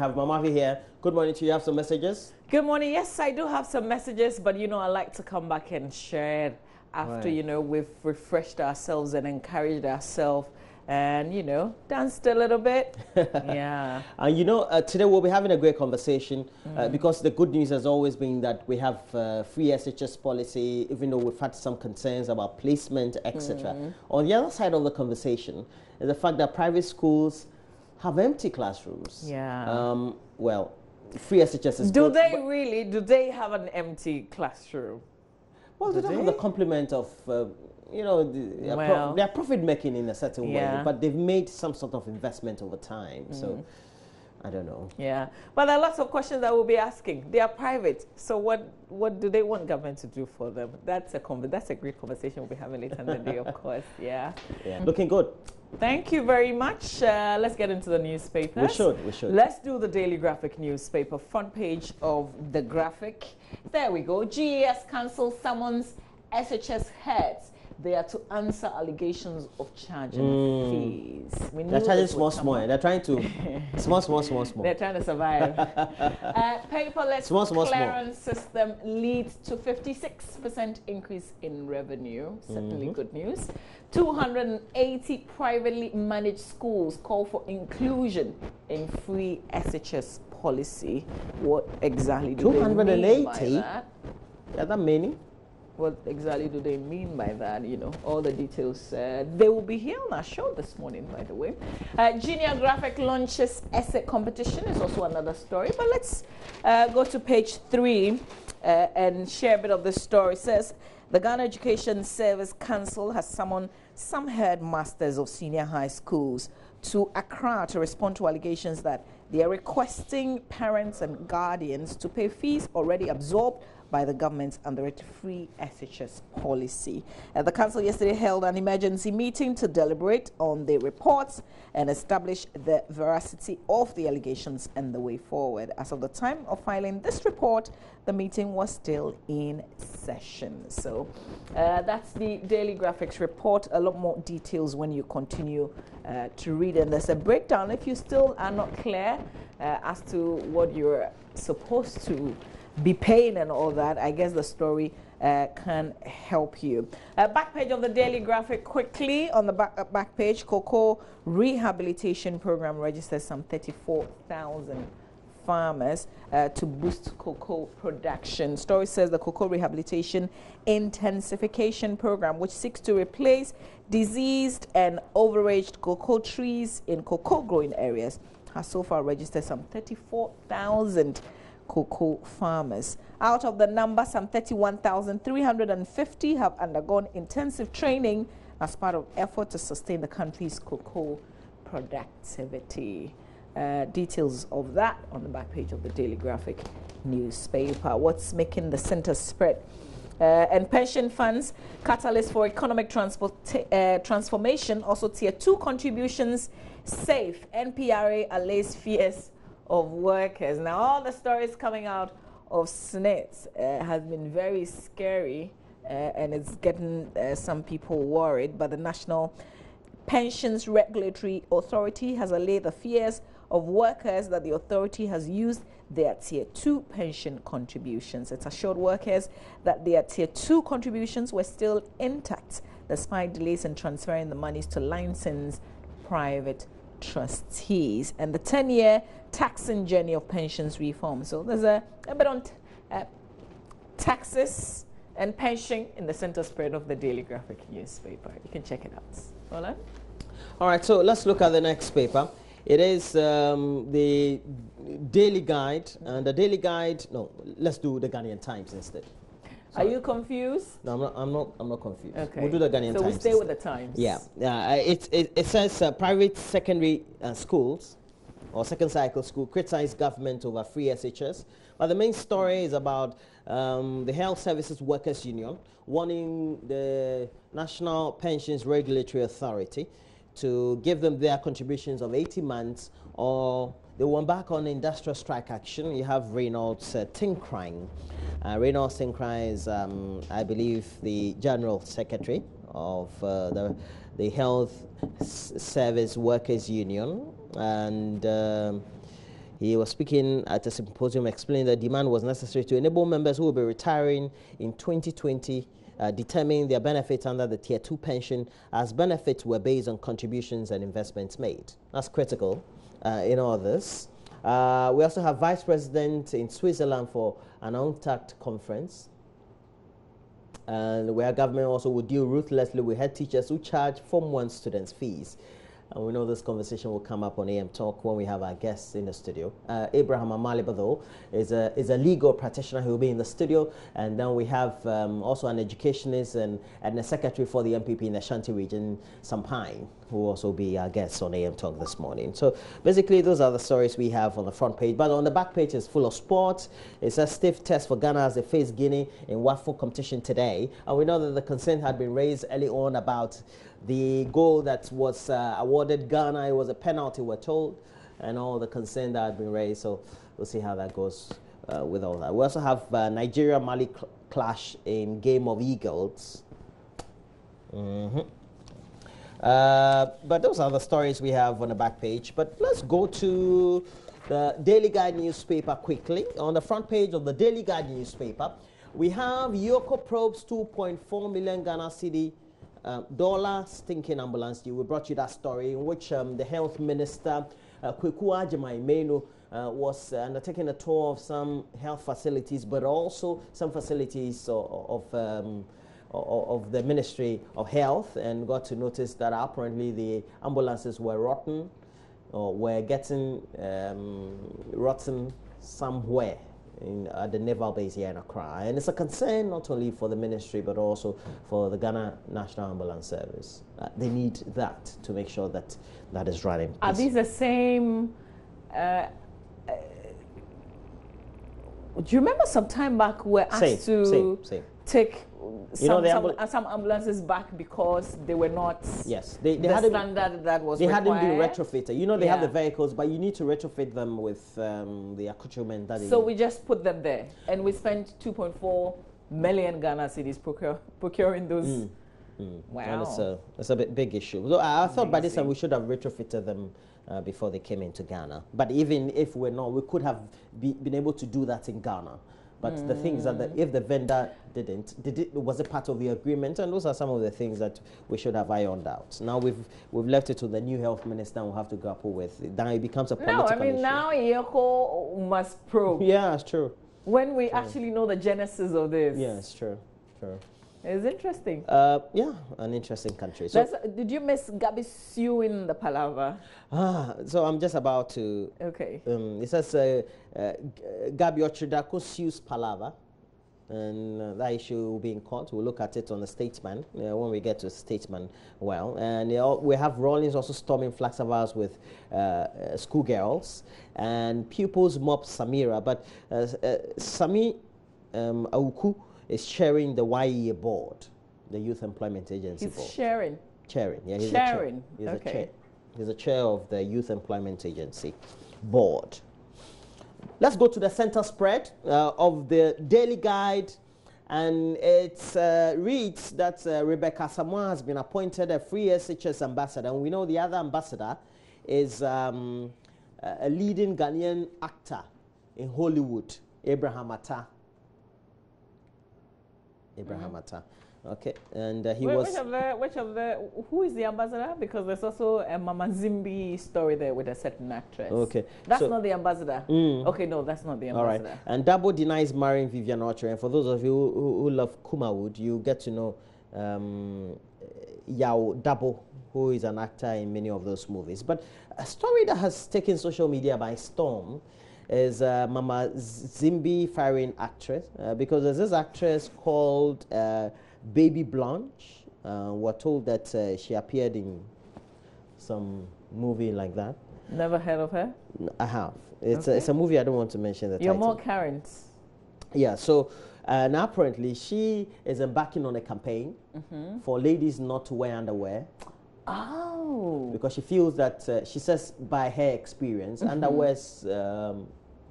have Mamavi here. Good morning to you. You have some messages? Good morning. Yes, I do have some messages, but I like to come back and share after, we've refreshed ourselves and encouraged ourselves and, danced a little bit. Yeah. And today we'll be having a great conversation because the good news has always been that we have free SHS policy, even though we've had some concerns about placement, etc. On the other side of the conversation is the fact that private schools have empty classrooms. Yeah. Well, free SHS is Do good, do they have an empty classroom? Well, they don't have the complement of, they're profit making in a certain way, but they've made some sort of investment over time. So, I don't know. Yeah, but there are lots of questions that we'll be asking. They are private, so what do they want government to do for them? That's a great conversation we'll be having later in the day, of course. Yeah. Looking good. Thank you very much. Let's get into the newspapers. We should. Let's do the Daily Graphic newspaper, front page of the Graphic. There we go. GES Council summons SHS heads. They are to answer allegations of charging fees. They're charging small. They're trying to small. They're trying to survive. Paperless clearance system leads to 56% increase in revenue. Certainly good news. 280 privately managed schools call for inclusion in free SHS policy. What exactly do they mean by that? Yeah, that meaning? What exactly do they mean by that? All the details. They will be here on our show this morning, by the way. Junior Graphic launches essay competition is also another story. But let's go to page 3 and share a bit of the story. It says, the Ghana Education Service Council has summoned some headmasters of senior high schools to Accra to respond to allegations that they are requesting parents and guardians to pay fees already absorbed by the government under its free SHS policy. The council yesterday held an emergency meeting to deliberate on the reports and establish the veracity of the allegations and the way forward. As of the time of filing this report, the meeting was still in session. So that's the Daily Graphics report. A lot more details when you continue to read, and there's a breakdown if you still are not clear as to what you're supposed to be paying and all that. I guess the story can help you. Back page of the Daily Graphic quickly. On the back page, cocoa rehabilitation program registers some 34,000 farmers to boost cocoa production. Story says the cocoa rehabilitation intensification program, which seeks to replace diseased and overaged cocoa trees in cocoa growing areas, has so far registered some 34,000 cocoa farmers. Out of the number, some 31,350 have undergone intensive training as part of effort to sustain the country's cocoa productivity. Details of that on the back page of the Daily Graphic newspaper. What's making the center spread? And pension funds, catalyst for economic transformation, also tier 2 contributions safe. NPRA allays fears of workers. Now, all the stories coming out of SNITS has been very scary and it's getting some people worried. But the National Pensions Regulatory Authority has allayed the fears of workers that the authority has used their Tier 2 pension contributions. It's assured workers that their Tier 2 contributions were still intact despite delays in transferring the monies to licensed private trustees. And the 10-year taxing journey of pensions reform. So there's a bit on taxes and pension in the center spread of the Daily Graphic newspaper. You can check it out. Hola. All right, so let's look at the next paper. It is the Daily Guide, and the Daily Guide. No, let's do the Ghanaian Times instead. Sorry. Are you confused? No, I'm not confused. Okay. We'll do the Ghanaian Times. So we'll stay with the Times. Yeah. It says private secondary schools or second cycle school criticize government over free SHS. But the main story is about the Health Services Workers Union warning the National Pensions Regulatory Authority to give them their contributions of 80 months or they will embark on industrial strike action. You have Reynolds Tinkrine. Reynolds Tinkrine is, I believe, the General Secretary of the Health Service Workers Union. And He was speaking at a symposium explaining that demand was necessary to enable members who will be retiring in 2020 determine their benefits under the Tier 2 pension, as benefits were based on contributions and investments made. That's critical in all this. We also have Vice President in Switzerland for an UNCTAD conference, and where government also would deal ruthlessly with head teachers who charge Form 1 students fees. And we know this conversation will come up on AM Talk when we have our guests in the studio. Abraham Amalibado is a legal practitioner who will be in the studio. And then we have also an educationist and a secretary for the MPP in the Ashanti region, Sampine, who will also be our guests on AM Talk this morning. So basically, those are the stories we have on the front page. But on the back page is full of sports. It's a stiff test for Ghana as they face Guinea in WAFO competition today. And we know that the concern had been raised early on about the goal that was awarded Ghana. It was a penalty, we're told, and all the concern that had been raised. So we'll see how that goes with all that. We also have Nigeria-Mali clash in Game of Eagles. But those are the stories we have on the back page. But let's go to the Daily Guide newspaper quickly. On the front page of the Daily Guide newspaper, we have Yoko probes 2.4 million Ghana cedi dollar stinking ambulance deal. We brought you that story in which the health minister, Kweku Agyeman-Menu, was undertaking a tour of some health facilities, but also some facilities of the Ministry of Health, and got to notice that apparently the ambulances were rotten, or were getting rotten somewhere at the naval base here in Accra. And it's a concern not only for the ministry but also for the Ghana National Ambulance Service. They need that to make sure that that is running. Are these the same? Do you remember some time back we were asked to take some ambulances back because they were not the standard that was required? They hadn't been retrofitted. You know, they have the vehicles, but you need to retrofit them with the accoutrement that So we just put them there, and we spent 2.4 million Ghana cedis procuring those. Wow. And it's a big issue. So I thought by this time we should have retrofitted them before they came into Ghana. But even if we're not, we could have been able to do that in Ghana. But the thing is that if the vendor was it part of the agreement? And those are some of the things that we should have ironed out. Now we've left it to the new health minister, and we'll have to grapple with it. Now it becomes a political issue. Now Yoko must probe. Yeah, it's true. When we actually know the genesis of this. Yeah, it's true. It's interesting. Yeah, an interesting country. So did you miss Gabi Siu in the palaver? So I'm just about to. Okay. It says Gabi Ochidako Siu's palaver, and that issue will be in court. We'll look at it on the Statesman when we get to Statesman. And we have Rawlings also storming flags of ours with schoolgirls, and pupils mob Samira, but Sami Auku is chairing the YEA board, the Youth Employment Agency board. He's chairing. Yeah, he's chairing. He's a chair of the Youth Employment Agency board. Let's go to the center spread of the Daily Guide, and it reads that Rebecca Samoa has been appointed a Free SHS ambassador, and we know the other ambassador is a leading Ghanaian actor in Hollywood, Abraham Atta. Okay, and who is the ambassador? Because there's also a Mama Zimbi story there with a certain actress. Okay, that's not the ambassadher. Okay, no, that's not the ambassador. All right, and Dabo denies marrying Vivian Orchard. And for those of you who love Kumawood, you get to know Yao Dabo, who is an actor in many of those movies. But a story that has taken social media by storm is Mama Zimbi firing actress, because there's this actress called Baby Blanche. We're told that she appeared in some movie like that. Never heard of her? I have. It's a movie I don't want to mention the title. title. You're more current. Yeah, so now apparently she is embarking on a campaign for ladies not to wear underwear. Oh. Because she feels that, she says by her experience, underwears,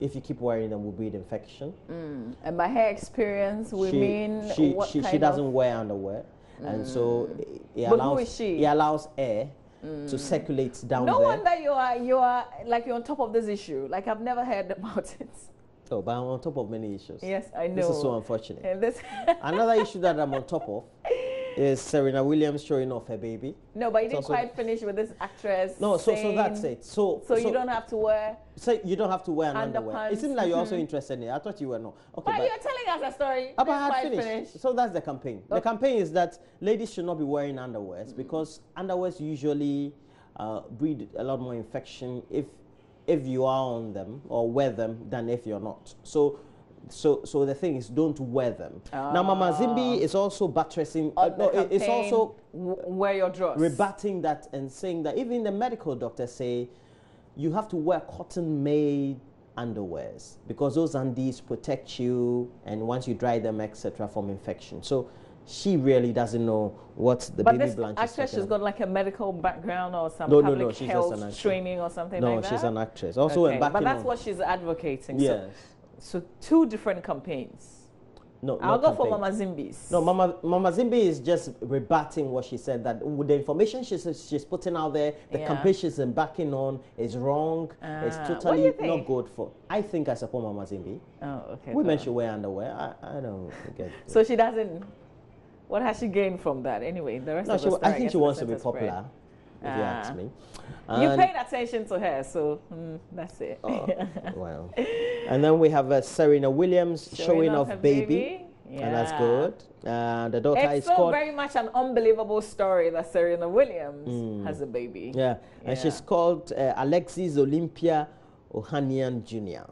if you keep wearing them, will breed infection. And by her experience, we she doesn't wear underwear. And so it allows air to circulate down No there. wonder you are like you're on top of this issue. Like I've never heard about it. Oh, but I'm on top of many issues. Yes, I know. This is so unfortunate. And this Another issue that I'm on top of is Serena Williams showing off her baby. No, but you didn't quite finish with this actress. No, so that's it. So you don't have to wear. So you don't have to wear an underwear. It seems like you're also interested in it. I thought you were not. Okay, but you're telling us a story. But I had finished. So that's the campaign. Okay. The campaign is that ladies should not be wearing underwears because underwears usually breed a lot more infection if you are on them or wear them than if you're not. So the thing is, don't wear them. Now, Mama Zimbi is also buttressing. It's also wear your drawers. Rebutting that and saying that even the medical doctors say you have to wear cotton-made underwears because those undies protect you, and once you dry them, etc., from infection. So she really doesn't know what the baby Blanche is. But this actress has got like a medical background or some public health training or something like that? No, she's an actress. Also, but that's what she's advocating. Yes. So two different campaigns. No, I'll go for Mama Zimbi's. No, Mama Zimbi is just rebutting what she said, that with the information she's putting out there, the campaign she's embarking on is wrong. It's totally not good for. I think I support Mama Zimbi. Oh, okay. Women should wear underwear. I don't get it. So she doesn't. What has she gained from that? Anyway, the rest of the story, I think she wants to be popular. If you ask me. You paid attention to her, so that's it. Well. And then we have Serena Williams showing off baby. Yeah. And that's good. The daughter is called... very much an unbelievable story that Serena Williams has a baby. Yeah. And she's called Alexis Olympia Ohanian Jr.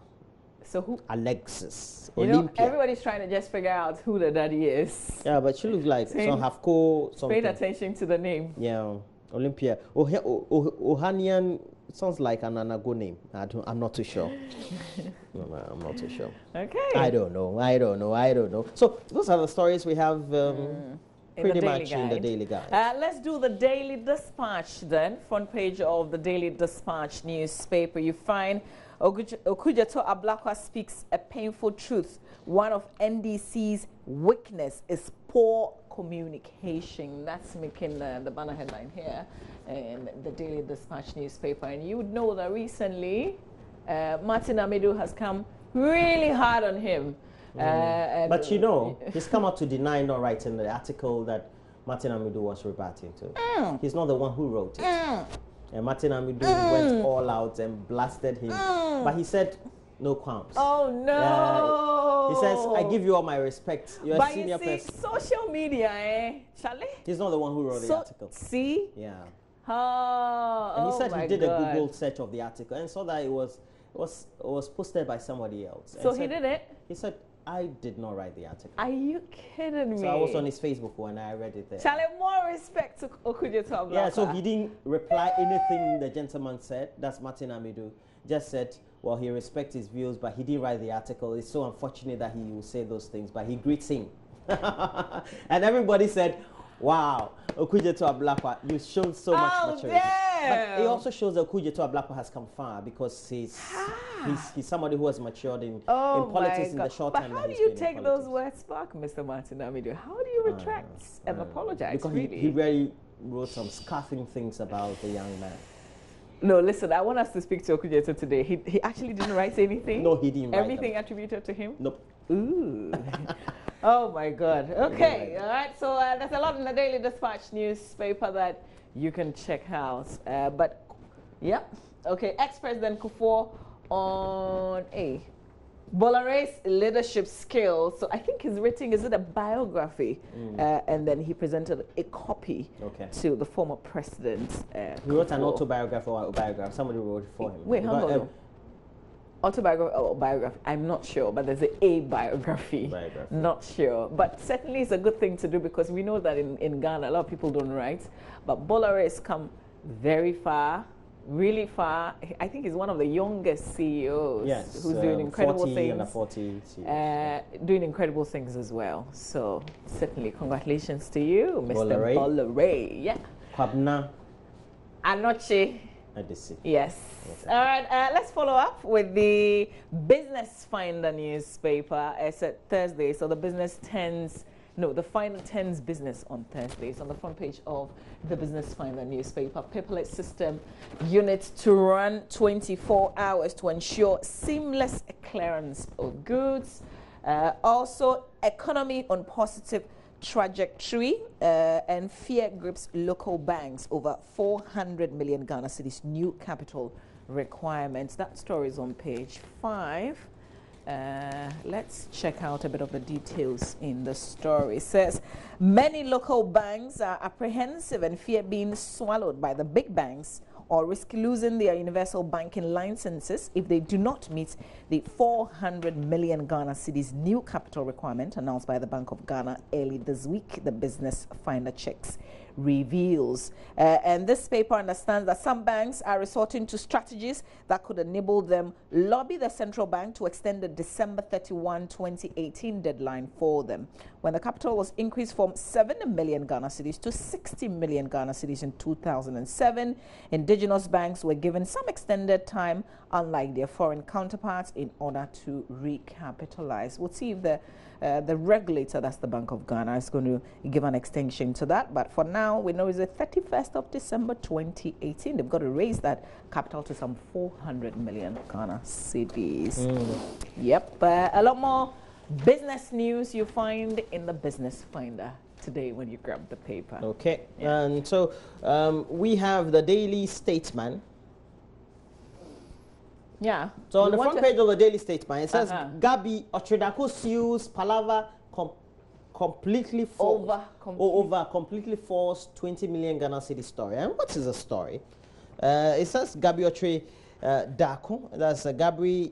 So who? Alexis Olympia. Everybody's trying to just figure out who the daddy is. Yeah, but she looks like some half-co something. Paid attention to the name. Yeah. Olympia. Ohanian sounds like an Anago name. I'm not too sure. I'm not too sure. Okay. I don't know. So those are the stories we have pretty much in the Daily Guide. Let's do the Daily Dispatch then. Front page of the Daily Dispatch newspaper. You find Okujeto Ablakwa speaks a painful truth. One of NDC's weakness is poor communication. That's making the banner headline here in the Daily Dispatch newspaper. And you would know that recently Martin Amidu has come really hard on him. But he's come out to deny not writing the article that Martin Amidu was rebutting to. He's not the one who wrote it. And Martin Amidu went all out and blasted him. But he said, no qualms. Oh, no. He says, I give you all my respect. You're a senior person. Social media, Charlie? He's not the one who wrote the article. See? Yeah. And he said he did a Google search of the article and saw that it was posted by somebody else. So he did it? He said, I did not write the article. Are you kidding me? So I was on his Facebook when I read it there. Charlie, more respect to Okujeto Ablakwa. Yeah, so he didn't reply anything the gentleman said. That's Martin Amidu. Just said, well, he respects his views, but he didn't write the article. It's so unfortunate that he will say those things, but he greets him. And everybody said, wow, Okujeto Ablakwa, you showed so much maturity. Damn. But it also shows that Okujeto Ablakwa has come far because he's somebody who has matured in politics in the short time. But how do you take those words back, Mr. Martin Amidu? How do you retract and apologize? Because he really wrote some scathing things about the young man. No, listen, I want us to speak to Okujeto today. He actually didn't write anything? No, he didn't write Everything attributed to him? Nope. Ooh. Oh, my God. Okay, all right. So there's a lot in the Daily Dispatch newspaper that you can check out. But, yeah. Okay, ex-President Kufuor on Bolare's leadership skills. So I think he's written, is it a biography? And then he presented a copy to the former president. He wrote an autobiography or a biography. Somebody wrote it for him. Wait, hang on. Autobiography or biography? I'm not sure, but there's a biography. Not sure. But certainly it's a good thing to do because we know that in Ghana, a lot of people don't write. But Bolare has come very far. Really far. I think he's one of the youngest CEOs who's doing incredible 40 things. And a 40 CEOs. Doing incredible things as well. So certainly congratulations to you, Mr. Bolare. Yeah. Kwabna Anoche. Adesi. Yes. All right. Let's follow up with the Business Finder newspaper. It's a Thursday, so the business turns No, the Finder tends business on Thursdays on the front page of the Business Finder newspaper. Paperless system units to run 24 hours to ensure seamless clearance of goods. Also, economy on positive trajectory and fear grips local banks over 400 million Ghana cedis new capital requirements. That story is on page 5. Let's check out a bit of the details in the story. It says many local banks are apprehensive and fear being swallowed by the big banks or risk losing their universal banking licenses if they do not meet the 400 million Ghana cedis new capital requirement announced by the Bank of Ghana early this week, the Business Finder checks reveals. And this paper understands that some banks are resorting to strategies that could enable them lobby the central bank to extend the December 31, 2018 deadline for them. When the capital was increased from 70 million Ghana cedis to 60 million Ghana cedis in 2007, indigenous banks were given some extended time, unlike their foreign counterparts, in order to recapitalize. We'll see if the regulator, that's the Bank of Ghana, is going to give an extension to that. But for now, we know it's the 31st of December 2018. They've got to raise that capital to some 400 million Ghana cedis. Yep. A lot more business news you find in the Business Finder today when you grab the paper. Okay. Yeah. And so we have the Daily Statesman. Yeah. So on the front page of the Daily Statesman, it says Gabi Otredako sues Palava completely forced 20 million Ghana cedi story. And what is the story? It says Gabi Otredako, that's Gabi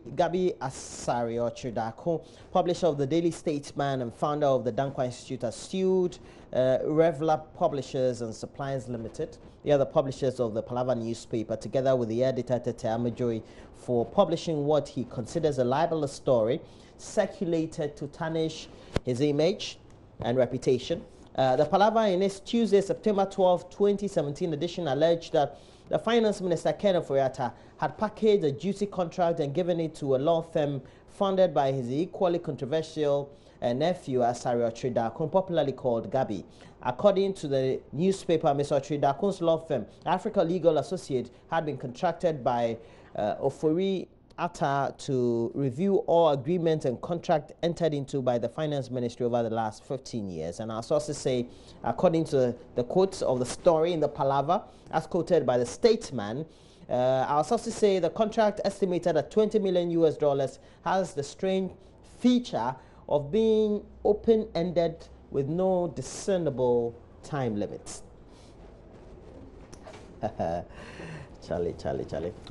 Asari Otredako, publisher of the Daily Statesman and founder of the Dankwa Institute, has sued Revla Publishers and Suppliers Limited, the other publishers of the Palava newspaper, together with the editor Tete Amajoy, for publishing what he considers a libelous story circulated to tarnish his image and reputation. The Palava, in its Tuesday, September 12, 2017 edition, alleged that the Finance Minister, Kenneth Oyata, had packaged a duty contract and given it to a law firm funded by his equally controversial nephew, Asari Otredako, popularly called Gabi. According to the newspaper, Mr. Otredako's law firm, Africa Legal Associate, had been contracted by Ofori Atta to review all agreements and contracts entered into by the Finance Ministry over the last 15 years. And our sources say, according to the quotes of the story in the Palava, as quoted by the Statesman, our sources say the contract, estimated at $20 million, has the strange feature of being open-ended with no discernible time limits. Charlie.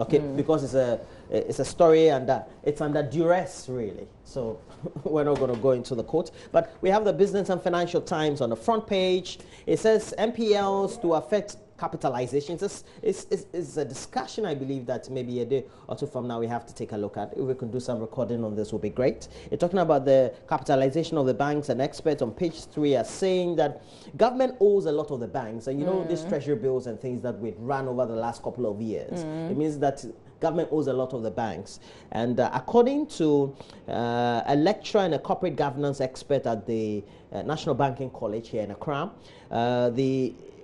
Okay, because it's a story and it's under duress, really. So we're not going to go into the quote. But we have the Business and Financial Times on the front page. It says NPLs to affect capitalization. It's a discussion, I believe, that maybe a day or two from now we have to take a look at. If we can do some recording on this, will be great. It's talking about the capitalization of the banks, and experts on page 3 are saying that government owes a lot of the banks, and you know these treasury bills and things that we've run over the last couple of years. It means that government owes a lot of the banks. And according to a lecturer and a corporate governance expert at the National Banking College here in Accra,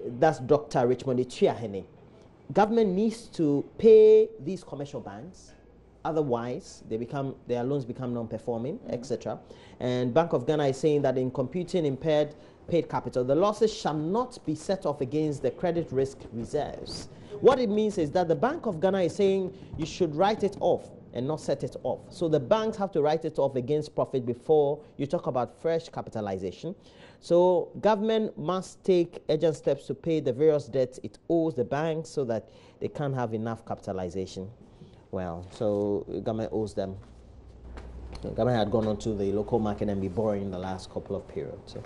that's Dr. Richmond Ituahene, government needs to pay these commercial banks, otherwise their loans become non-performing, etc. And Bank of Ghana is saying that in computing impaired paid capital, the losses shall not be set off against the credit risk reserves. What it means is that the Bank of Ghana is saying you should write it off and not set it off. So the banks have to write it off against profit before you talk about fresh capitalization. So government must take urgent steps to pay the various debts it owes the banks so that they can't have enough capitalization. Well, so government owes them. The government had gone onto the local market and be borrowing the last couple of periods. So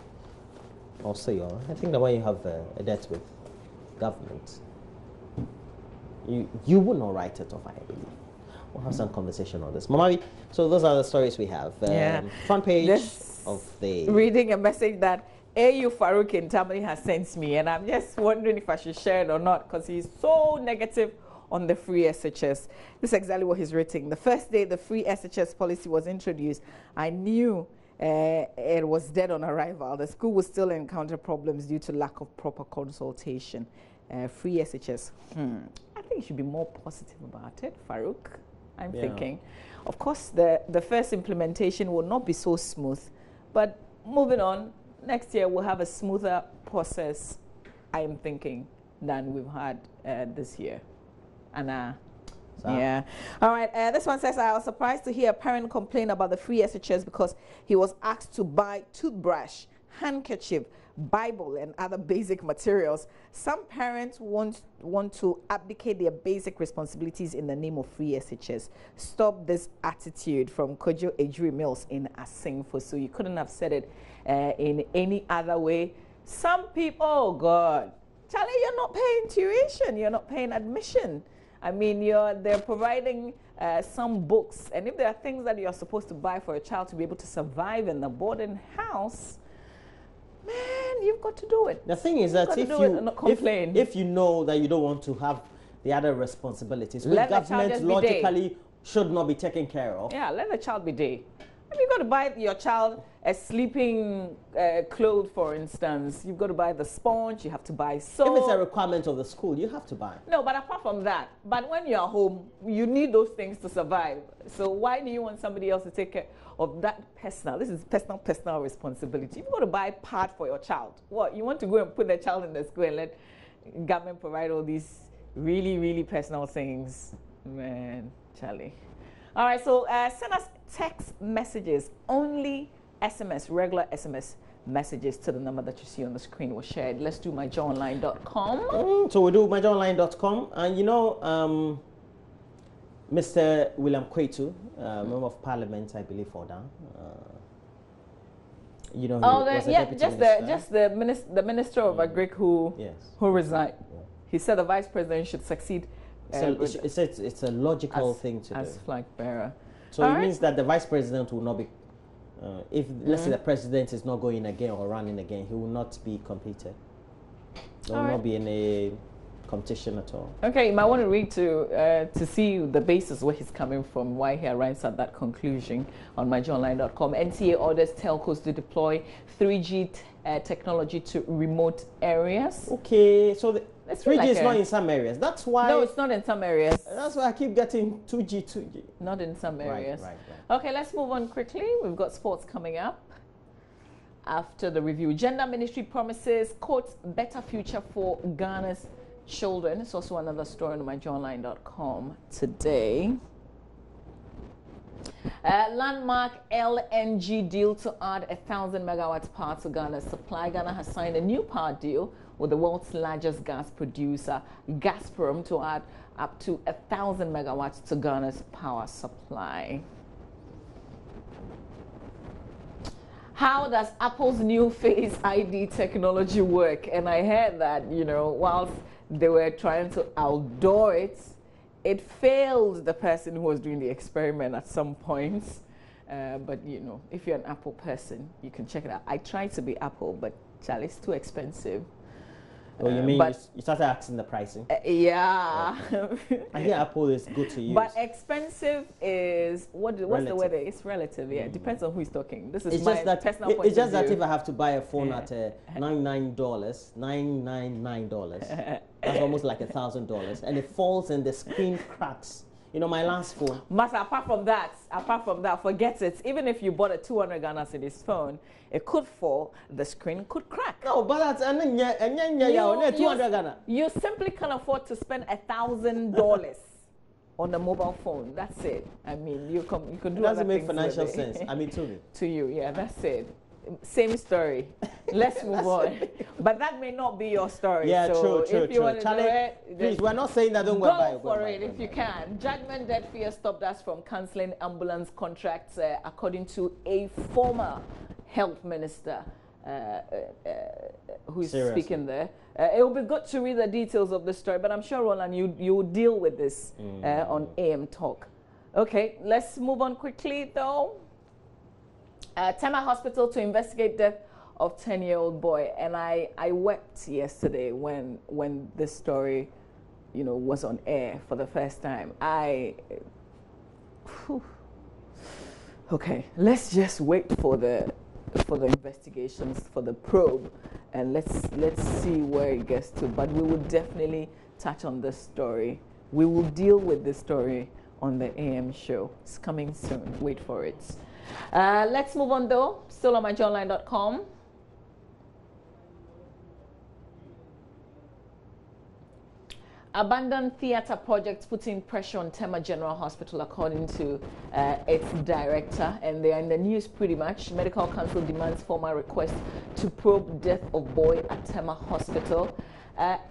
also, I think that when you have a debt with government, you would not write it off, I believe. We'll have some conversation on this. Mamavi, so those are the stories we have. Front page of the... Reading a message that A.U. Farouk in Tamale has sent me, and I'm just wondering if I should share it or not, because he's so negative on the free SHS. This is exactly what he's writing. The first day the free SHS policy was introduced, I knew it was dead on arrival. The school will still encounter problems due to lack of proper consultation. Free SHS. I think you should be more positive about it, Farouk. I'm thinking. Of course, the first implementation will not be so smooth, but moving on, next year we'll have a smoother process, I am thinking, than we've had this year. And yeah. All right. This one says, I was surprised to hear a parent complain about the free SHS because he was asked to buy toothbrush, handkerchief, Bible, and other basic materials. Some parents want to abdicate their basic responsibilities in the name of free SHS. Stop this attitude, from Kojo Ejuri Mills in Asingfo. So you couldn't have said it in any other way. Some people, oh God, Charlie, you're not paying tuition, you're not paying admission. I mean, they're providing some books, and if there are things that you're supposed to buy for a child to be able to survive in the boarding house, man, you've got to do it. The thing is that if you know that you don't want to have the other responsibilities, which government logically should not be taken care of. Yeah, let the child be day. I mean, you've got to buy your child a sleeping clothes, for instance. You've got to buy the sponge. You have to buy soap. If it's a requirement of the school, you have to buy. No, but apart from that, but when you're home, you need those things to survive. So why do you want somebody else to take care of that personal? This is personal responsibility. You've got to buy part for your child. What, you want to go and put the child in the school and let government provide all these really, really personal things? Man, Charlie. All right, so send us text messages, only SMS, regular SMS messages to the number that you see on the screen was shared. Let's do myjoyonline.com. So we do myjoyonline.com, and you know, Mr. William Kwetu, Member of Parliament, I believe, for that. You know, just the Minister of Agric who resigned. Yeah. He said the Vice President should succeed. It's a logical thing to do. As flag bearer. So it means that the Vice President will not be, if let's say the President is not going again or running again, he will not be competed. There will not be any competition at all. Okay, you might want to read to see the basis where he's coming from, why he arrives at that conclusion on myjoyonline.com. NTA orders telcos to deploy 3G technology to remote areas. Okay, so the 3G is not in some areas. That's why. No, it's not in some areas. That's why I keep getting 2G. Not in some areas. Right. Okay, let's move on quickly. We've got sports coming up after the review. Gender Ministry promises, quote, better future for Ghana's children. It's also another story on myjoyonline.com today. Landmark LNG deal to add 1,000 megawatts power to Ghana's supply. Ghana has signed a new power deal with the world's largest gas producer, Gazprom, to add up to 1,000 megawatts to Ghana's power supply. How does Apple's new Face ID technology work? And I heard that, you know, whilst they were trying to outdoor it, it failed the person who was doing the experiment at some points. But, you know, if you're an Apple person, you can check it out. I tried to be Apple, but Charlie, it's too expensive. Oh, you mean you started asking the pricing? Yeah. I hear Apple is good to use. But expensive is, what's the word? It's relative, yeah. It depends on who is talking. This is it's my personal point of view. It's just that if I have to buy a phone at $999, that's almost like $1,000, and it falls and the screen cracks. You know, my last phone. Master, apart from that, forget it. Even if you bought a 200 Ghana cedis phone, it could fall, the screen could crack. No, but that's 200 Ghana. You simply can't afford to spend $1,000 on a mobile phone. That's it. I mean, you can do. It doesn't make financial sense. I mean, to me. To you, yeah, that's it. Same story. Let's move on. But that may not be your story. Yeah, so true. If you want to do it, please, we're not saying that don't go for it if you can. Judgment debt fear stopped us from cancelling ambulance contracts, according to a former health minister who is speaking there. It will be good to read the details of the story, but I'm sure, Roland, you will deal with this on AM Talk. Okay, let's move on quickly, though. Tema Hospital to investigate death of 10-year-old boy, and I wept yesterday when this story, you know, was on air for the first time. Okay, let's just wait for the investigations, for the probe, and let's see where it gets to. But we will definitely touch on this story. We will deal with this story on the AM show. It's coming soon. Wait for it. Let's move on though. Still on myjoyonline.com. Abandoned theatre projects putting pressure on Tema General Hospital, according to its director, and they are in the news pretty much. Medical Council demands formal request to probe death of boy at Tema Hospital.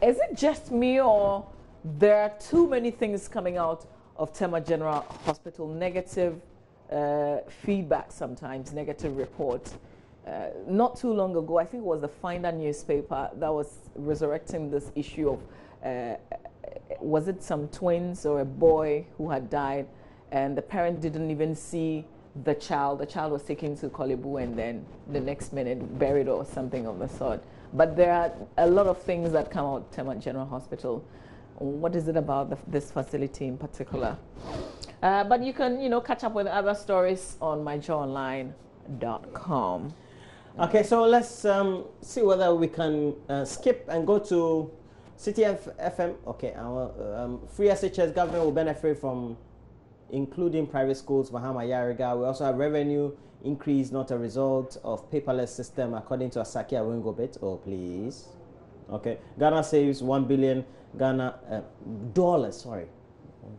Is it just me, or there are too many things coming out of Tema General Hospital? Negative feedback sometimes, negative reports. Not too long ago, I think it was the Finder newspaper that was resurrecting this issue of was it some twins or a boy who had died, and the parent didn't even see the child. The child was taken to Kolebu and then the next minute buried or something of the sort. But there are a lot of things that come out of Tema General Hospital. What is it about this facility in particular? But you can, catch up with other stories on myjoyonline.com. Okay, so let's see whether we can skip and go to City FM. Okay, our free SHS government will benefit from including private schools for Hama Yariga. We also have revenue increase, not a result of paperless system, according to Asaki Awengobit. Oh, please. Okay, Ghana saves $1 billion dollars. Sorry,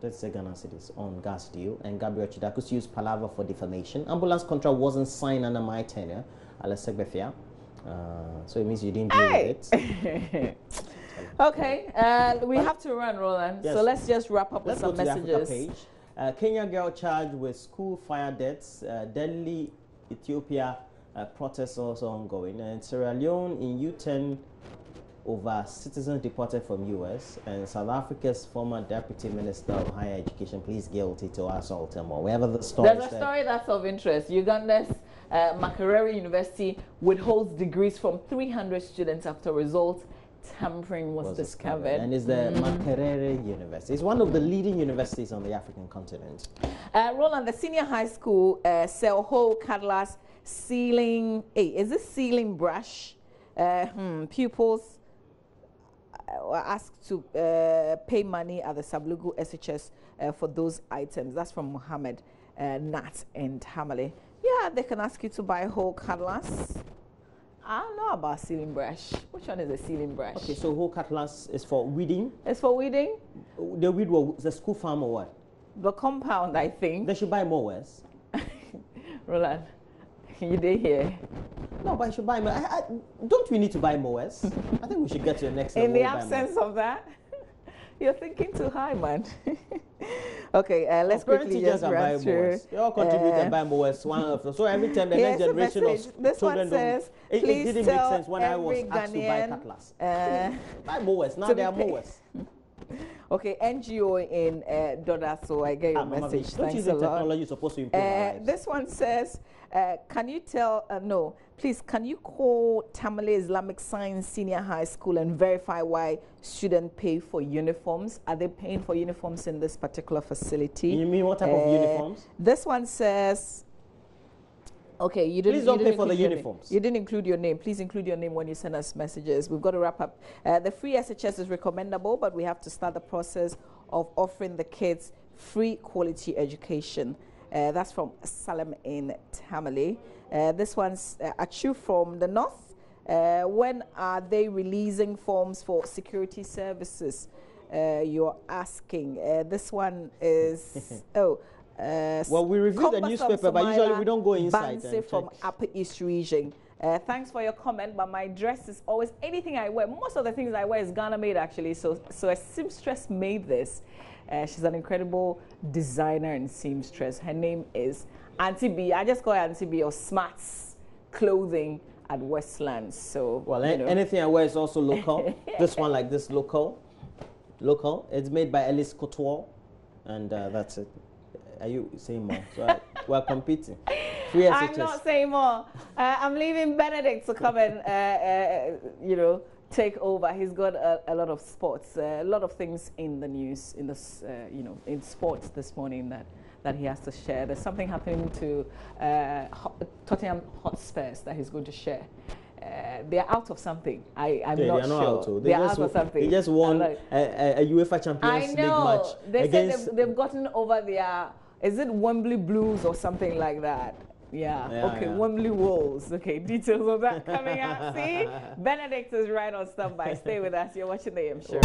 let's say Ghana cities on gas deal. And Gabriel Chidakus used palaver for defamation. Ambulance contract wasn't signed under my tenure. So it means you didn't deal with it. Okay, we have to run, Roland. Yes. So let's just wrap up with some messages. Page. Kenya girl charged with school fire deaths. Delhi, Ethiopia protests also ongoing. And Sierra Leone in U10 over citizens deported from US. And South Africa's former deputy minister of higher education pleads guilty to assault and more. Wherever the story. There's a story that's of interest. Uganda's Makerere University withholds degrees from 300 students after results tampering was discovered. And it's the Makerere University. It's one of the leading universities on the African continent. Roland, the senior high school Selho Cutlass sealing, is this sealing brush? Pupils were asked to pay money at the Sablugu SHS for those items. That's from Mohammed Nat and Hamale. Yeah, they can ask you to buy whole Cutlass. I don't know about sealing brush. Which one is a sealing brush? Okay, so whole cutlass is for weeding? It's for weeding? The weed was the school farm or what? The compound, I think. They should buy mowers. Roland, you did hear? No, but I should buy mowers. Don't we need to buy mowers? I think we should get to the next level. In the absence of that? You're thinking too high, man. Okay, let's quickly just run through. They all contribute and buy mowers. So every time the next generation of this children one says, it didn't make sense when I was asked to buy cutlass. Buy mowers. Now they are mowers. Okay, NGO in Doda, so I get your message. Don't use the technology you're supposed to improve our lives. This one says, can you tell, no, please, can you call Tamale Islamic Science Senior High School and verify why students pay for uniforms? Are they paying for uniforms in this particular facility? You mean what type of uniforms? This one says, okay, you didn't. Please don't pay for the uniforms. You didn't include your name. Please include your name when you send us messages. We've got to wrap up. The free SHS is recommendable, but we have to start the process of offering the kids free quality education. That's from Salem in Tamale. This one's Achu from the north. When are they releasing forms for security services? You're asking. This one is well, we review the newspaper, but usually we don't go inside. From Upper East Region. Thanks for your comment, but my dress is always anything I wear. Most of the things I wear is Ghana made, actually. So a seamstress made this. She's an incredible designer and seamstress. Her name is Auntie B. I just call her Auntie B, or Smarts Clothing at Westlands. So well, anything I wear is also local. This one, like this, local. It's made by Ellis Couture, and that's it. Are you saying more? So we're competing. I'm not saying more. I'm leaving Benedict to come and, take over. He's got a lot of sports, a lot of things in the news, in this, in sports this morning that he has to share. There's something happening to Tottenham Hotspurs that he's going to share. They're out of something. I'm not sure. They're out of something. They just won a UEFA Champions League match. They said they've gotten over their, is it Wembley Blues or something like that? Yeah. Okay, Wembley Wolves. Okay, details of that coming up. See? Benedict is right on standby. Stay with us. You're watching the AM Show.